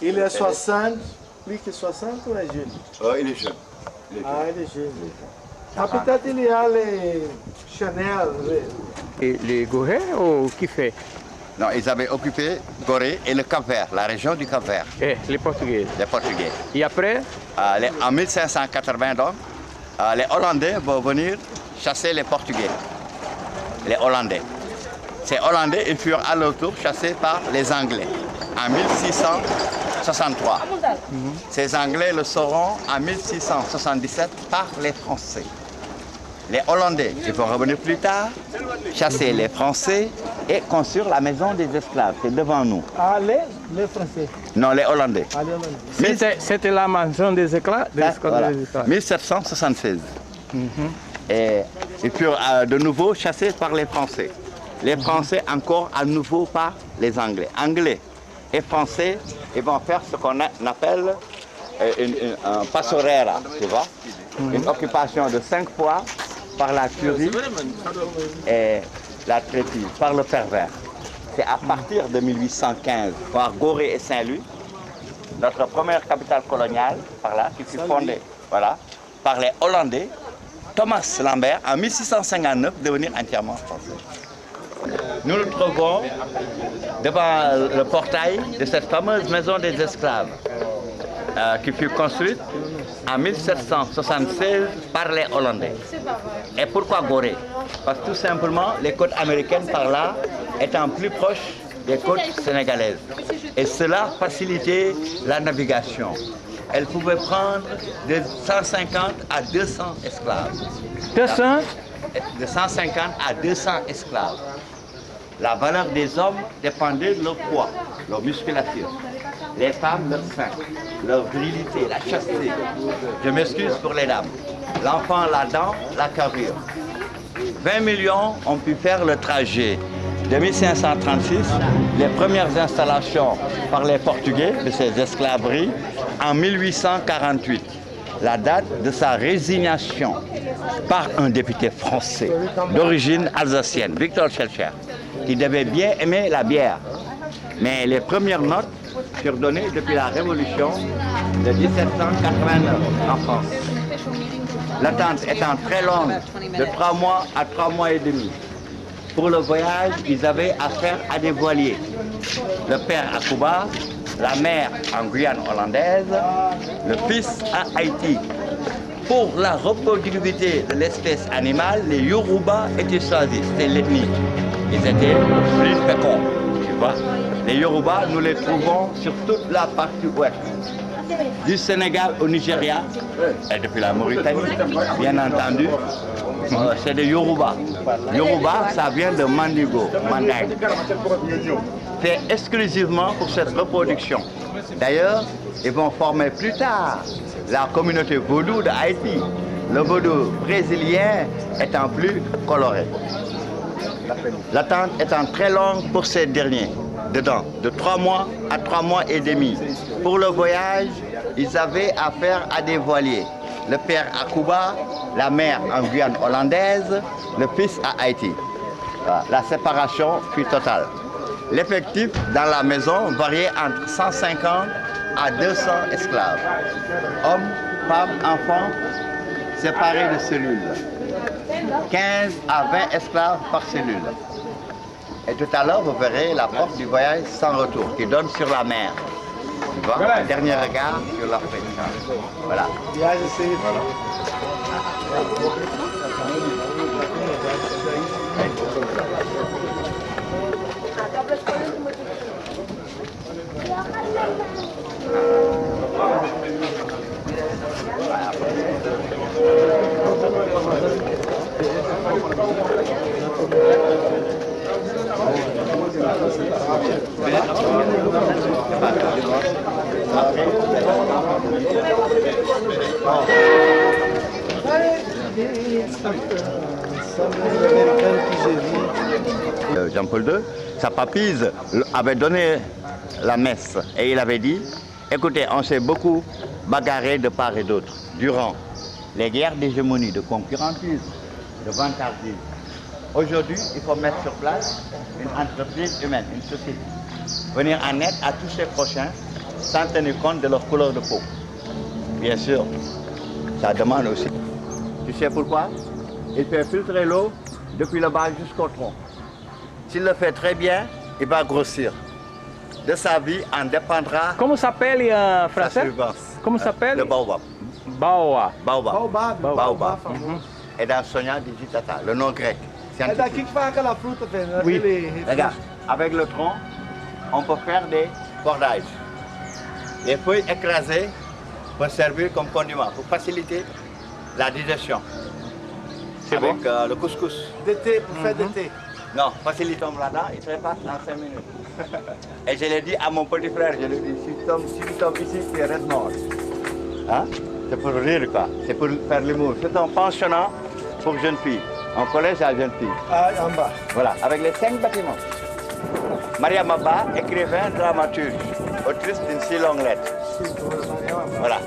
Il est 60, plus que 60 ou est jeune? Il est jeune. Ah, il est jeune. Ah, peut-être il y a les Chanel. Et les Gorées ou qui fait? Non, ils avaient occupé Gorée et le Cap-Vert, la région du Cap-Vert. Et les Portugais. Les Portugais. Et après? En 1580, donc, les Hollandais vont venir chasser les Portugais. Les Hollandais. Ces Hollandais, ils furent à leur tour chassés par les Anglais en 1663. Ces Anglais le seront en 1677 par les Français. Les Hollandais, ils vont revenir plus tard, chasser les Français et construire la maison des esclaves. C'est devant nous. Ah, les Français? Non, les Hollandais. Ah, les Hollandais. C'était la maison des esclaves? Voilà. 1776. Et ils furent de nouveau chassés par les Français. Les Français encore à nouveau par les Anglais. Anglais et Français, ils vont faire ce qu'on appelle un pastorera, tu vois, une occupation de 5 fois par la Curie et la Trétise, par le pervers. C'est à partir de 1815, par Gorée et Saint-Louis, notre première capitale coloniale, par là, qui fut fondée, voilà, par les Hollandais, Thomas Lambert, en 1659, devenir entièrement français. Nous nous trouvons devant le portail de cette fameuse maison des esclaves qui fut construite en 1776 par les Hollandais. Et pourquoi Gorée? Parce que tout simplement, les côtes américaines par là étant plus proches des côtes sénégalaises. Et cela facilitait la navigation. Elle pouvait prendre de 150 à 200 esclaves. 200? De 150 à 200 esclaves. La valeur des hommes dépendait de leur poids, leur musculature. Les femmes, leur sein, leur virilité, la chasteté. Je m'excuse pour les dames. L'enfant, la dent, la carrure. 20 millions ont pu faire le trajet. De 1536, les premières installations par les Portugais de ces esclaveries en 1848. La date de sa résignation par un député français d'origine alsacienne, Victor Schœlcher, qui devait bien aimer la bière. Mais les premières notes furent données depuis la Révolution de 1789 en France. L'attente étant très longue, de 3 mois à 3 mois et demi. Pour le voyage, ils avaient affaire à des voiliers. Le père à Cuba, la mère en Guyane hollandaise, le fils à Haïti. Pour la reproductivité de l'espèce animale, les Yoruba étaient choisis, c'était l'ethnie. Ils étaient plus féconds, tu vois. Les Yoruba, nous les trouvons sur toute la partie ouest. Du Sénégal au Nigeria, et depuis la Mauritanie, bien entendu, c'est des Yoruba. Yoruba, ça vient de Mandigo, Mandingue. C'est exclusivement pour cette reproduction. D'ailleurs, ils vont former plus tard la communauté vaudou de Haïti, le vaudou brésilien étant plus coloré. L'attente étant très longue pour ces derniers, dedans, de 3 mois à 3 mois et demi. Pour le voyage, ils avaient affaire à des voiliers. Le père à Cuba, la mère en Guyane hollandaise, le fils à Haïti. La séparation fut totale. L'effectif dans la maison variait entre 150 à 200 esclaves. Hommes, femmes, enfants, séparés de cellules. 15 à 20 esclaves par cellule. Et tout à l'heure, vous verrez la porte du voyage sans retour qui donne sur la mer. Tu vois, un dernier regard sur l'Afrique. Voilà. Jean-Paul II, sa papise avait donné la messe et il avait dit, écoutez, on s'est beaucoup bagarré de part et d'autre durant les guerres d'hégémonie, de concurentisme, de vantardisme. Aujourd'hui, il faut mettre sur place une entreprise humaine, une société. Venir en aide à tous ses prochains sans tenir compte de leur couleur de peau. Bien sûr, ça demande aussi. Tu sais pourquoi? Il fait filtrer l'eau depuis le bas jusqu'au tronc. S'il le fait très bien, il va grossir. De sa vie en dépendra Comment s'appelle en sa français? survivance. Comment s'appelle? Le baobab. Baoa. Baobab. Baobab. Baobab. Et dans Sonia digitata, le nom grec. É daqui que faz aquela fruta, Fernando. Oui. Regarde, avec le tronc, on peut faire des cordages. Les feuilles écrasées peuvent servir comme condiment pour faciliter la digestion. C'est bon? Avec le couscous. De thé, pour faire de thé. Non, facilitons là-dedans, il prépare en 5 minutes. Et je l'ai dit à mon petit frère, je lui ai dit, si nous sommes ici, tu es red mort. Hein? C'est pour rire quoi, c'est pour faire l'humour. C'est un pensionnat pour jeunes filles, un collège à jeunes filles. Ah, en bas. Voilà, avec les 5 bâtiments. Maria Maba, écrivain, dramaturge, autrice d'une si longue lettre. Voilà.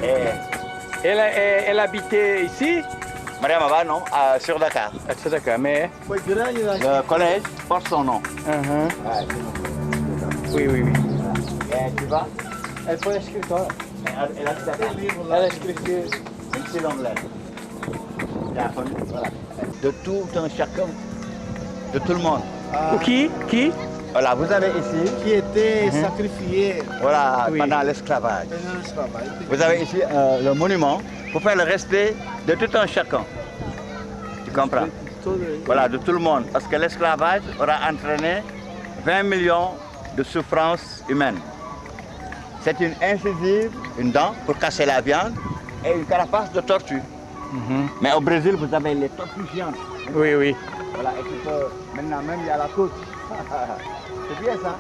Et Elle habitait ici? Maria Maba, non, sur Dakar. C'est d'accord, mais... Foi grande daqui. Le collège porte son nom. Uh-huh. Oui, oui, oui. Et tu vas, Elle foi escritora. elle a Dakar. Elle a écrit Une si longue lettre. Voilà. De tout un chacun, de tout le monde. Ah, Qui? Voilà, vous avez ici, que était sacrifié voilà, Oui. pendant l'esclavage. pendant l'esclavage. Vous avez ici le monument pour faire le respect de tout un chacun. Tu comprends? Voilà, de tout le monde. Parce que l'esclavage aura entraîné 20 millions de souffrances humaines. C'est une incisive, une dent pour casser la viande et une carapace de tortue. Mais au Brésil, vous avez les tortues géantes. Oui, oui. Voilà, et tu peux, maintenant même il y a la côte. C'est bien ça.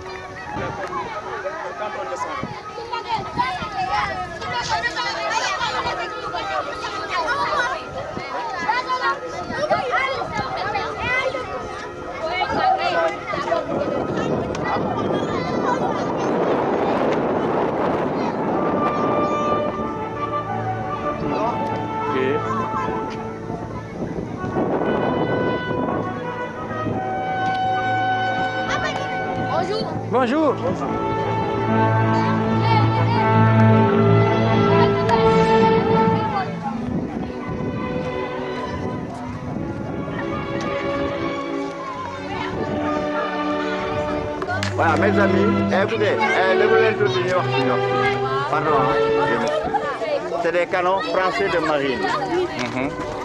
Ok. Bonjour. Bonjour. Voilà, mes amis, écoutez, pardon, c'est des canons français de marine.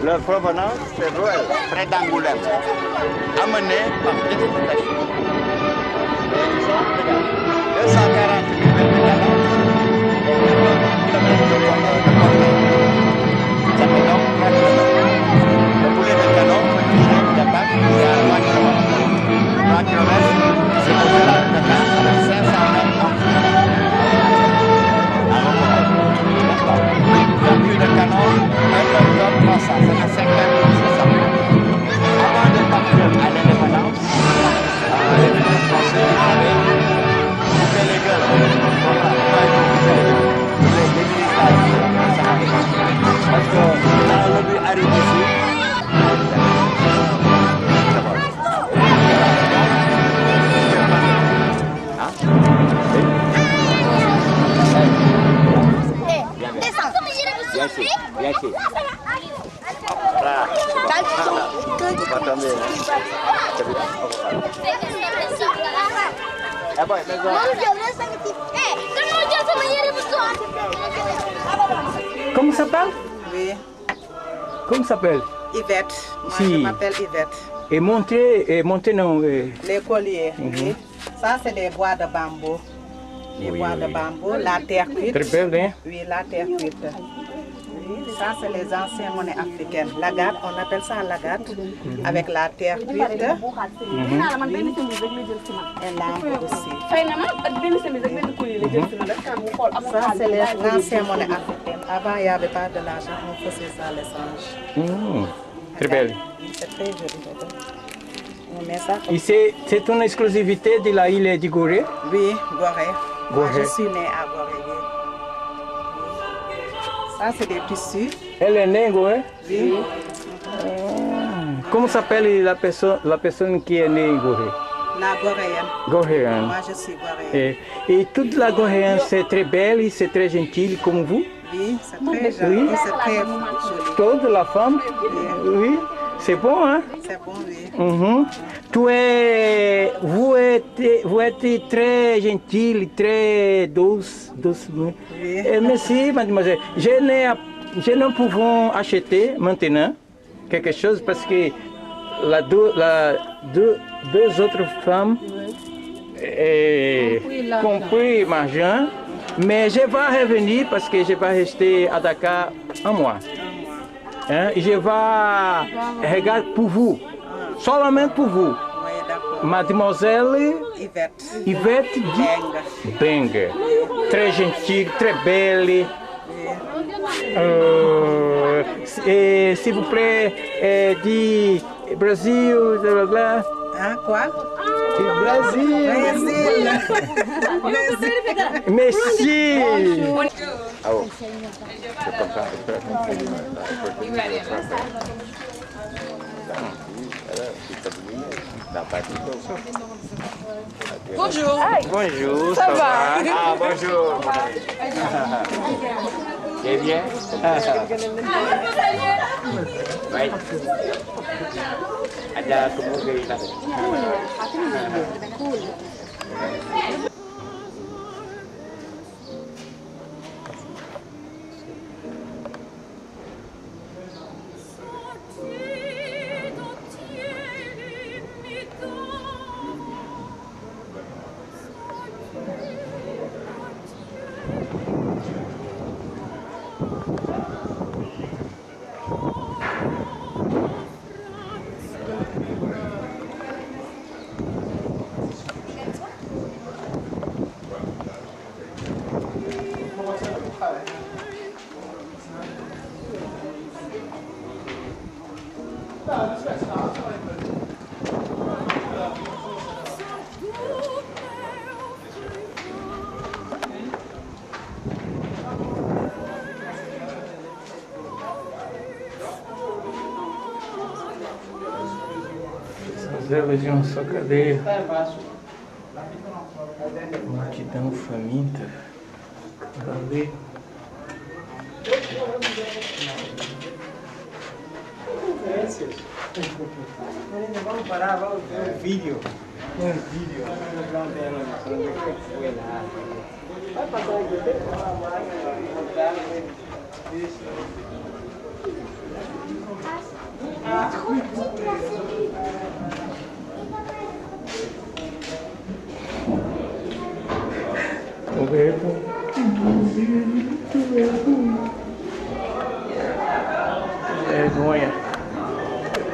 Leur provenance, c'est Roel, près d'Angoulême, amenés par déportation. Et ils sont, regarde, 240 mm de canons et 40 km de portée. Ça fait donc 3 km. Le boulet de canon peut tirer des bacs jusqu'à 3 km. 3 km, c'est au-delà de Dakar avec 500 mètres en plus. L'appui de canon, 1 300, ça fait 5 mètres 600 mètres. Avant de partir à l'indépendance, les militaires français avaient coupé les gueules. Les militaires, parce que quand le but arrive ici, bien sûr, bien sûr. Pas tomber, Ah boy, let's go. Comment ça s'appelle? Oui, Comment ça s'appelle? Yvette. Moi, Si. je m'appelle Yvette. Et monter non. Les colliers, oui. Ça, c'est des bois de bambou. les bois de bambou, la terre cuite. Très belle, hein? Oui, la terre cuite. Oui, ça, c'est les anciennes monnaies africaines. L'agate, on appelle ça l'agate, avec la terre cuite. Et l'ambre aussi. Ça, c'est les anciennes monnaies africaines. Avant, il n'y avait pas de l'argent, on faisait ça, l'échange. Très belle. C'est très joli. On met ça comme Et c'est une exclusivité de la île de Gorée? Oui, Gorée. Moi, Gorée. je suis née à Gorée. Oui. Ça, c'est des tissus. Elle est née, Gorée? Oui. Comment s'appelle la personne qui est née en Gorée? La Goréenne. Goréenne. Moi, je suis Goréenne. Et toute la Goréenne, c'est très belle et c'est très gentil comme vous? Oui, c'est très joli. Oui. C'est très joli. Toute la femme? Oui. C'est bon, hein? C'est bon, oui. Vous êtes très gentil, très douce. Oui. Merci, mademoiselle. Je ne pouvons acheter maintenant quelque chose parce que deux autres femmes compris l'argent, mais je vais revenir parce que je vais rester à Dakar un mois. Hein? Je vais regarder pour vous, seulement pour vous. Oui, d'accord. Mademoiselle Yvette. Yvette Bengue. Très gentille, très belle. Et s'il vous plaît, du Brésil, blablabla. Hein, quoi? Brésil. Brésil. Merci. Ah bon. C'est comme ça. Bonjour. Bonjour, ça va? Ah, bonjour. C'est bien? Oui. Ada kemudian lah. Reservas de uma só cadeia. Multidão faminta. Ali. Vamos parar, vamos ver um vídeo. Um vídeo. Vai passar aqui, tem que falar mais. Vergonha.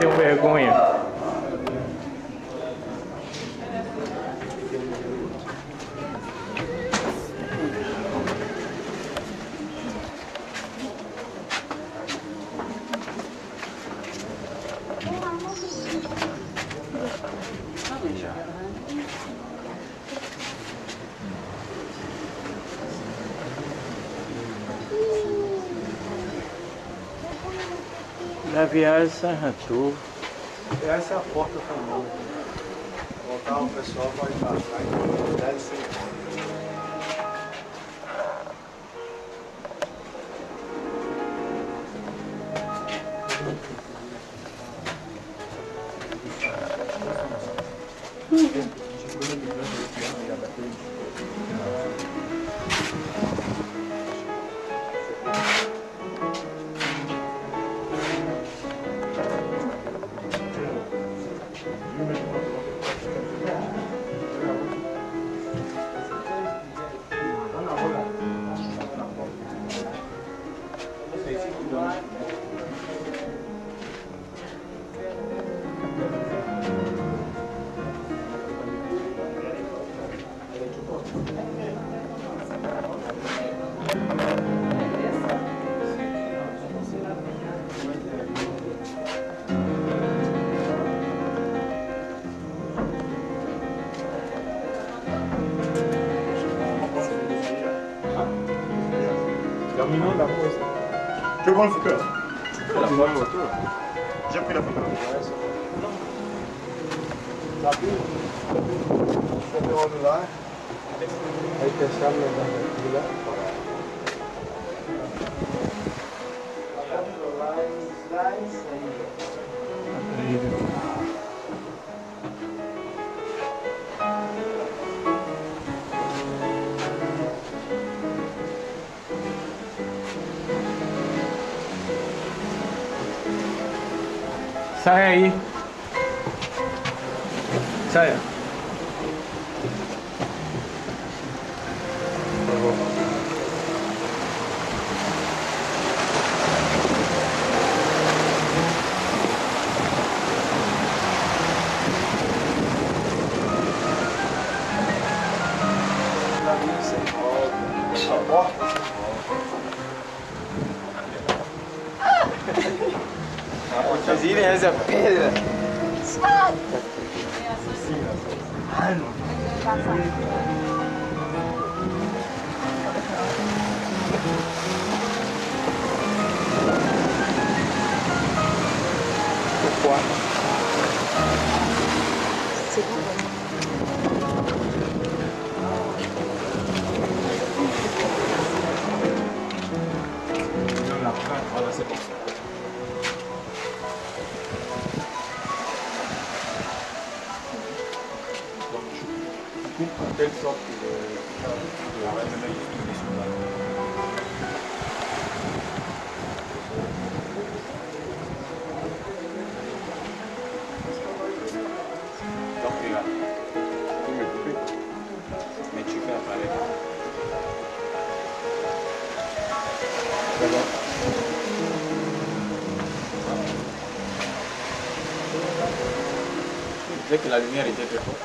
Eu tenho vergonha. La viagem Saint-Retour. Essa é a porta também. Voltar o pessoal vai passar. Deve ser. Camino la pose. Tu prends le photo là. La photo. J'ai pris la photo. Ça pue. Ça fait on là. Avec le sable là. Sai aí. Saia. Vocês irem essa pedra. Voilà, c'est bon. En telle sorte que le ramener sur la donc regarde, tu peux me couper, mais tu fais apparaître. D'accord. Dès que la lumière était très forte,